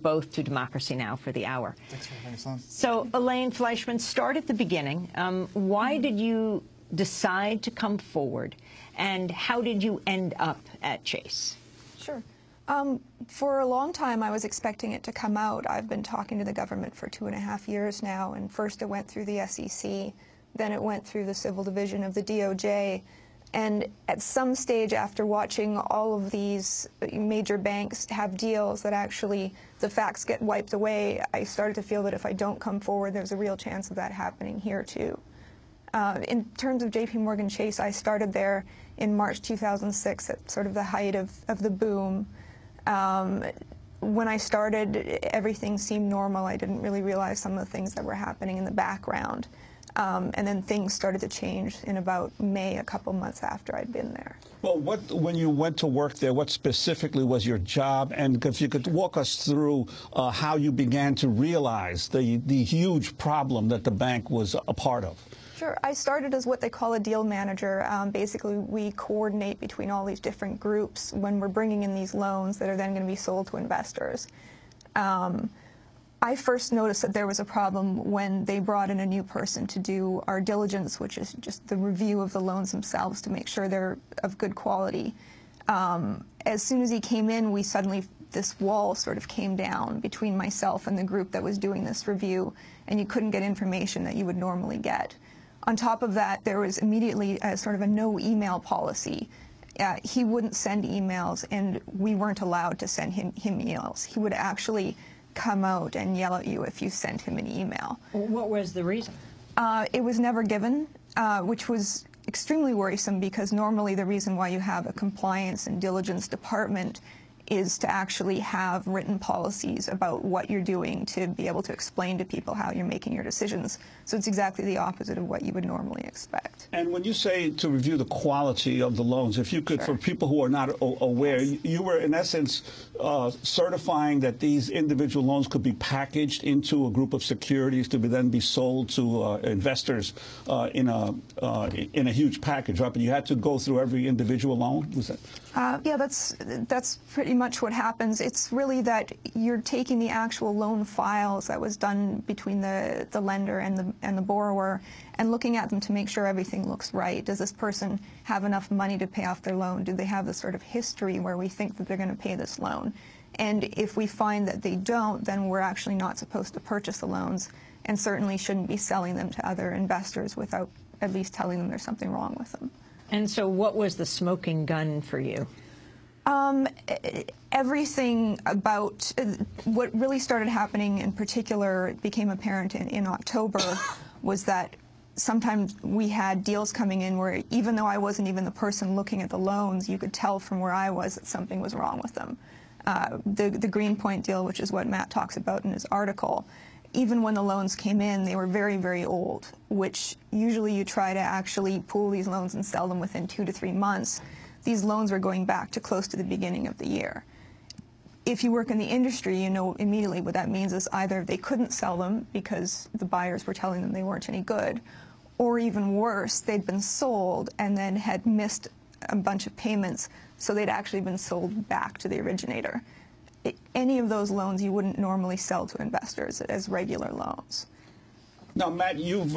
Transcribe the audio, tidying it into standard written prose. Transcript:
both to Democracy Now! For the hour. Thanks for having us on. So, Alayne Fleishchmann, start at the beginning. Why did you decide to come forward, and how did you end up at Chase? Sure. For a long time, I was expecting it to come out. I've been talking to the government for 2.5 years now, and first it went through the SEC, then it went through the Civil Division of the DOJ, and at some stage after watching all of these major banks have deals that actually the facts get wiped away, I started to feel that if I don't come forward, there's a real chance of that happening here too. In terms of JPMorgan Chase, I started there in March 2006 at sort of the height of the boom. When I started, everything seemed normal. I didn't really realize some of the things that were happening in the background. And then things started to change in about May, a couple months after I'd been there. Well, when you went to work there, what specifically was your job? And if you could walk us through how you began to realize the huge problem that the bank was a part of. Sure. I started as what they call a deal manager. Basically, we coordinate between all these different groups when we're bringing in these loans that are then going to be sold to investors. I first noticed that there was a problem when they brought in a new person to do our diligence, which is just the review of the loans themselves to make sure they're of good quality. As soon as he came in, this wall sort of came down between myself and the group that was doing this review, and you couldn't get information that you would normally get. On top of that, there was immediately sort of a no email policy. He wouldn't send emails, and we weren't allowed to send him emails. He would actually come out and yell at you if you sent him an email. What was the reason? It was never given, which was extremely worrisome, because normally the reason why you have a compliance and diligence department is to actually have written policies about what you're doing, to be able to explain to people how you're making your decisions. So it's exactly the opposite of what you would normally expect. And when you say to review the quality of the loans, if you could, Sure. for people who are not aware, Yes. you were in essence certifying that these individual loans could be packaged into a group of securities to then be sold to investors in a huge package, right? But you had to go through every individual loan? Was that? Yeah, that's pretty much what happens. It's really that you're taking the actual loan files that was done between the lender and the borrower and looking at them to make sure everything looks right. Does this person have enough money to pay off their loan? Do they have the sort of history where we think that they're going to pay this loan? And if we find that they don't, then we're actually not supposed to purchase the loans, and certainly shouldn't be selling them to other investors without at least telling them there's something wrong with them. And so what was the smoking gun for you? Everything about what really started happening, in particular, it became apparent in October, was that sometimes we had deals coming in where, even though I wasn't even the person looking at the loans, you could tell from where I was that something was wrong with them. The Greenpoint deal, which is what Matt talks about in his article, even when the loans came in, they were very, very old, which usually you try to actually pool these loans and sell them within 2 to 3 months. These loans were going back to close to the beginning of the year. If you work in the industry, you know immediately what that means is either they couldn't sell them because the buyers were telling them they weren't any good, or even worse, they'd been sold and then had missed a bunch of payments, so they'd actually been sold back to the originator. Any of those loans you wouldn't normally sell to investors as regular loans. Now, Matt, you've